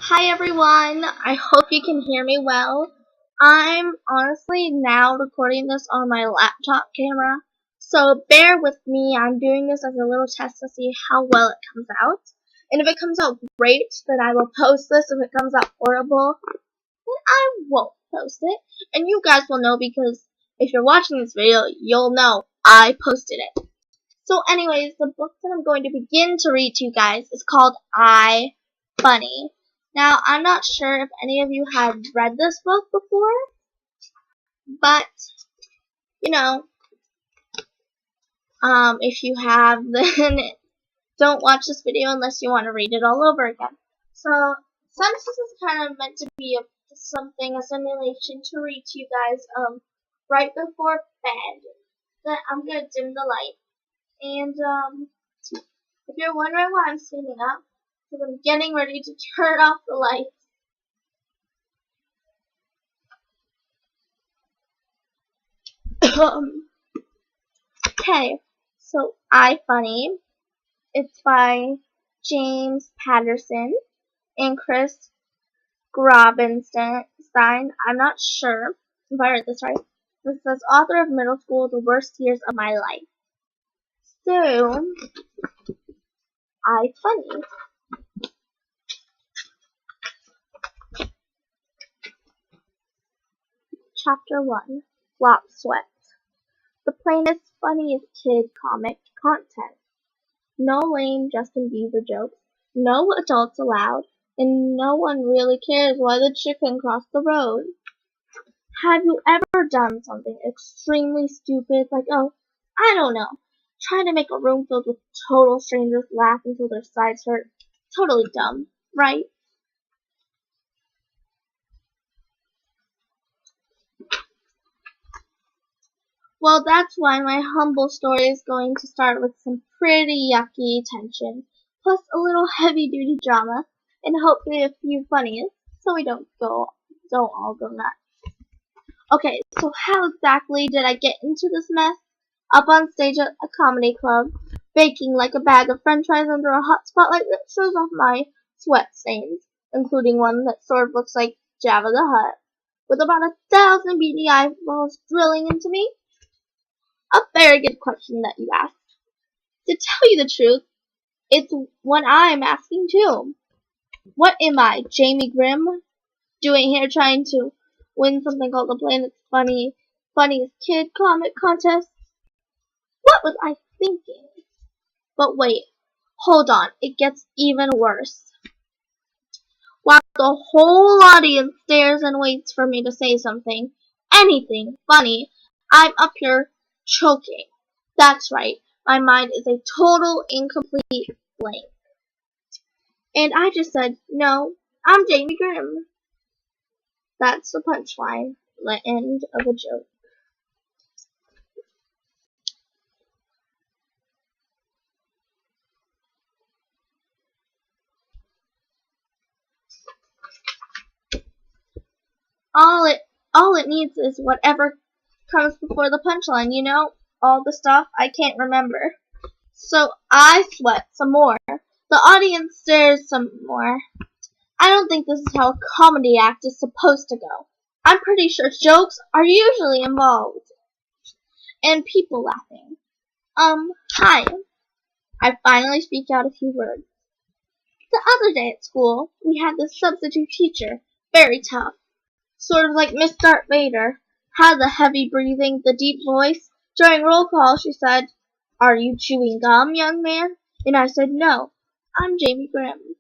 Hi everyone, I hope you can hear me well. I'm honestly now recording this on my laptop camera, so bear with me. I'm doing this as a little test to see how well it comes out. And if it comes out great, then I will post this. If it comes out horrible, then I won't post it. And you guys will know because if you're watching this video, you'll know I posted it. So anyways, the book that I'm going to begin to read to you guys is called I, Funny. Now, I'm not sure if any of you have read this book before, but, if you have, then don't watch this video unless you want to read it all over again. So, since this is kind of meant to be a simulation to read to you guys, right before bed, then I'm going to dim the light. And, if you're wondering why I'm standing up, because I'm getting ready to turn off the lights. Okay, so I, Funny. It's by James Patterson and Chris Grobinstein. I'm not sure if I read this right. This says, author of middle school, the worst years of my life. So, I, Funny. Chapter 1, Flop Sweat. The plainest, funniest kid comic content. No lame Justin Bieber jokes, no adults allowed, and no one really cares why the chicken crossed the road. Have you ever done something extremely stupid, like, I don't know, trying to make a room filled with total strangers laugh until their sides hurt? Totally dumb, right? Well, that's why my humble story is going to start with some pretty yucky tension, plus a little heavy-duty drama, and hopefully a few funnies, so we don't all go nuts. Okay, so how exactly did I get into this mess? Up on stage at a comedy club, baking like a bag of french fries under a hot spotlight that shows off my sweat stains, including one that sort of looks like Jabba the Hutt, with about 1,000 beady eyeballs drilling into me. A very good question that you asked. To tell you the truth, it's one I'm asking too. What am I, Jamie Grimm, doing here trying to win something called the Planet's Funniest Kid Comic Contest? What was I thinking? But wait, hold on, it gets even worse. While the whole audience stares and waits for me to say something, anything funny, I'm up here choking. That's right, my mind is a total incomplete blank. And I just said, no, I'm Jamie Grimm. That's the punchline, the end of a joke. All it needs is whatever comes before the punchline, all the stuff I can't remember. So I sweat some more. The audience stares some more. I don't think this is how a comedy act is supposed to go. I'm pretty sure jokes are usually involved. And people laughing. Hi. I finally speak out a few words. The other day at school, we had this substitute teacher, very tough, sort of like Miss Darth Vader, had the heavy breathing, the deep voice. During roll call, she said, "Are you chewing gum, young man?" And I said, "No, I'm Jamie Grimm."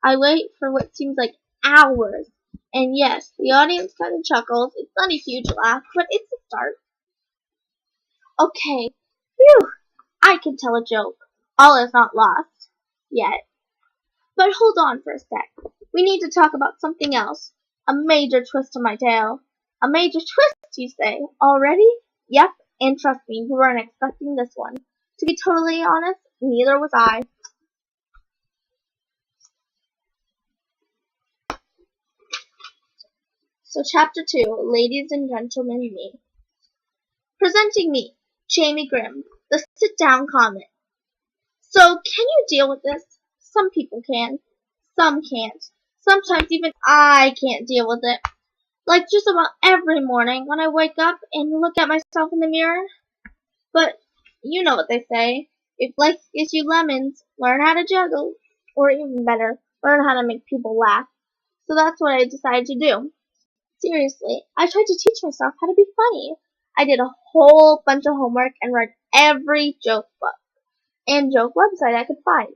I wait for what seems like hours, and yes, the audience kind of chuckles. It's not a huge laugh, but it's a start. Okay, phew, I can tell a joke. All is not lost. Yet. But hold on for a sec. We need to talk about something else. A major twist to my tale. A major twist, you say? Already? Yep, and trust me, you weren't expecting this one. To be totally honest, neither was I. So chapter 2, Ladies and Gentlemen, Me. Presenting me, Jamie Grimm, the sit-down comic. So, can you deal with this? Some people can. Some can't. Sometimes even I can't deal with it. Like just about every morning when I wake up and look at myself in the mirror. But you know what they say. If life gives you lemons, learn how to juggle. Or even better, learn how to make people laugh. So that's what I decided to do. Seriously, I tried to teach myself how to be funny. I did a whole bunch of homework and read every joke book and joke website I could find,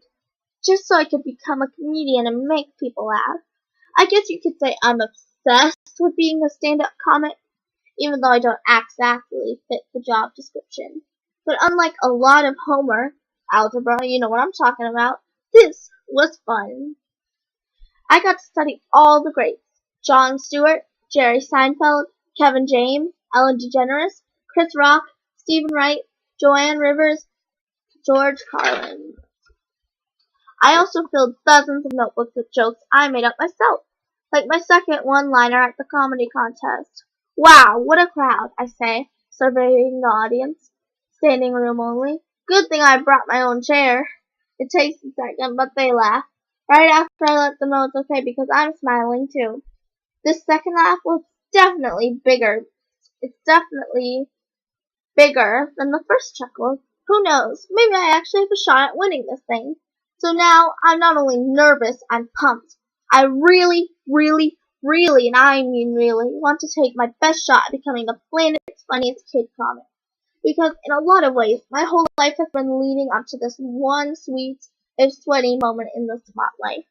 just so I could become a comedian and make people laugh. I guess you could say I'm obsessed with being a stand-up comic, even though I don't exactly fit the job description. But unlike a lot of Homer, algebra, you know what I'm talking about, this was fun. I got to study all the greats. Jon Stewart, Jerry Seinfeld, Kevin James, Ellen DeGeneres, Chris Rock, Stephen Wright, Joanne Rivers, George Carlin. I also filled dozens of notebooks with jokes I made up myself, like my second one-liner at the comedy contest. Wow, what a crowd, I say, surveying the audience. Standing room only. Good thing I brought my own chair. It takes a second, but they laugh. Right after I let them know it's okay because I'm smiling too. This second laugh was definitely bigger. It's definitely bigger than the first chuckle. Who knows? Maybe I actually have a shot at winning this thing. So now I'm not only nervous, I'm pumped. I really, and I mean really, want to take my best shot at becoming the planet's funniest kid comic. Because in a lot of ways, my whole life has been leading up to this one sweet, if sweaty moment in the spotlight.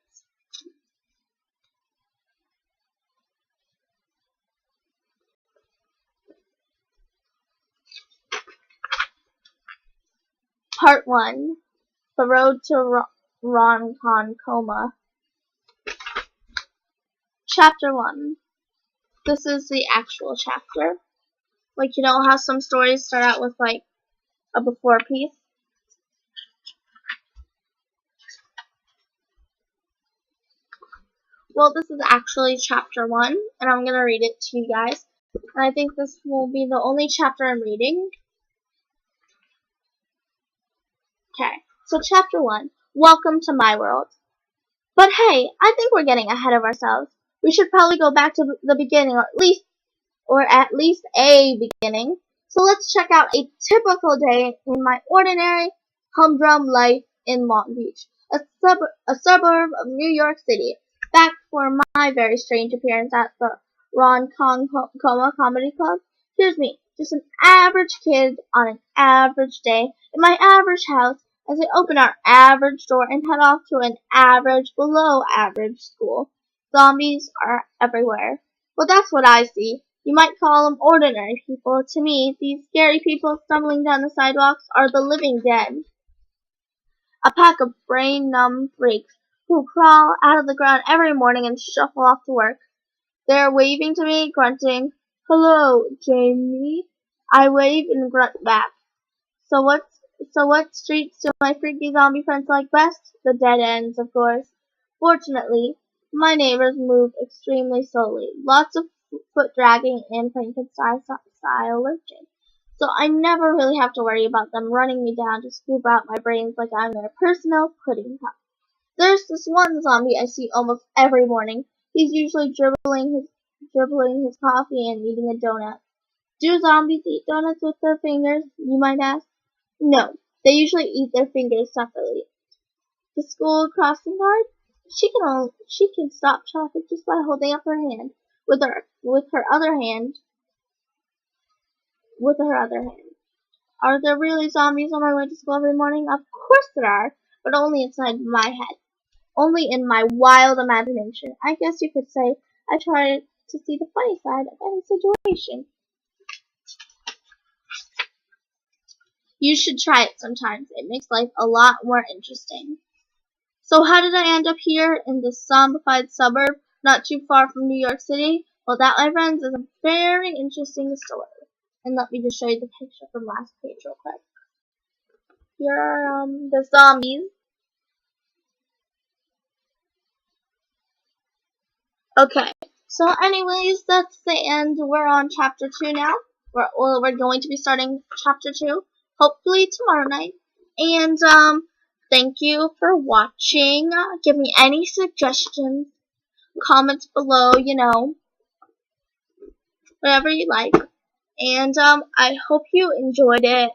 Part 1. The Road to Ronkonkoma. Chapter 1. This is the actual chapter. Like, you know how some stories start out with, like, a before piece? Well, this is actually chapter 1, and I'm going to read it to you guys. And I think this will be the only chapter I'm reading. Okay, so chapter 1. Welcome to my world. But hey, I think we're getting ahead of ourselves. We should probably go back to the beginning, or at least a beginning. So let's check out a typical day in my ordinary, humdrum life in Long Beach, a suburb of New York City, back for my very strange appearance at the Ronkonkoma Comedy Club. Here's me, just an average kid on an average day in my average house as I open our average door and head off to an average, below average school. Zombies are everywhere. Well, that's what I see. You might call them ordinary people. To me, these scary people stumbling down the sidewalks are the living dead. A pack of brain-numb freaks who crawl out of the ground every morning and shuffle off to work. They're waving to me, grunting, "Hello, Jamie." I wave and grunt back. So what streets do my freaky zombie friends like best? The dead ends, of course. Fortunately, my neighbors move extremely slowly. Lots of foot dragging and Frankenstein-style lurching. So I never really have to worry about them running me down to scoop out my brains like I'm their personal pudding cup. There's this one zombie I see almost every morning. He's usually dribbling his coffee and eating a donut. Do zombies eat donuts with their fingers, you might ask? No, they usually eat their fingers separately. The school crossing guard? She can stop traffic just by holding up her hand with her other hand. Are there really zombies on my way to school every morning? Of course there are, but only inside my head. Only in my wild imagination. I guess you could say I try to see the funny side of any situation. You should try it sometimes. It makes life a lot more interesting. So how did I end up here in this zombified suburb not too far from New York City? Well, that, my friends, is a very interesting story. And let me just show you the picture from last page real quick. Here are the zombies. Okay, so anyways, that's the end. We're on chapter 2 now. We're going to be starting chapter 2, hopefully tomorrow night. And thank you for watching. Give me any suggestions, comments below, whatever you like. And I hope you enjoyed it.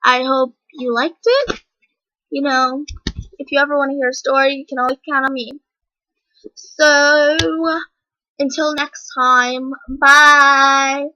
I hope you liked it. If you ever want to hear a story, you can always count on me. So, until next time, bye!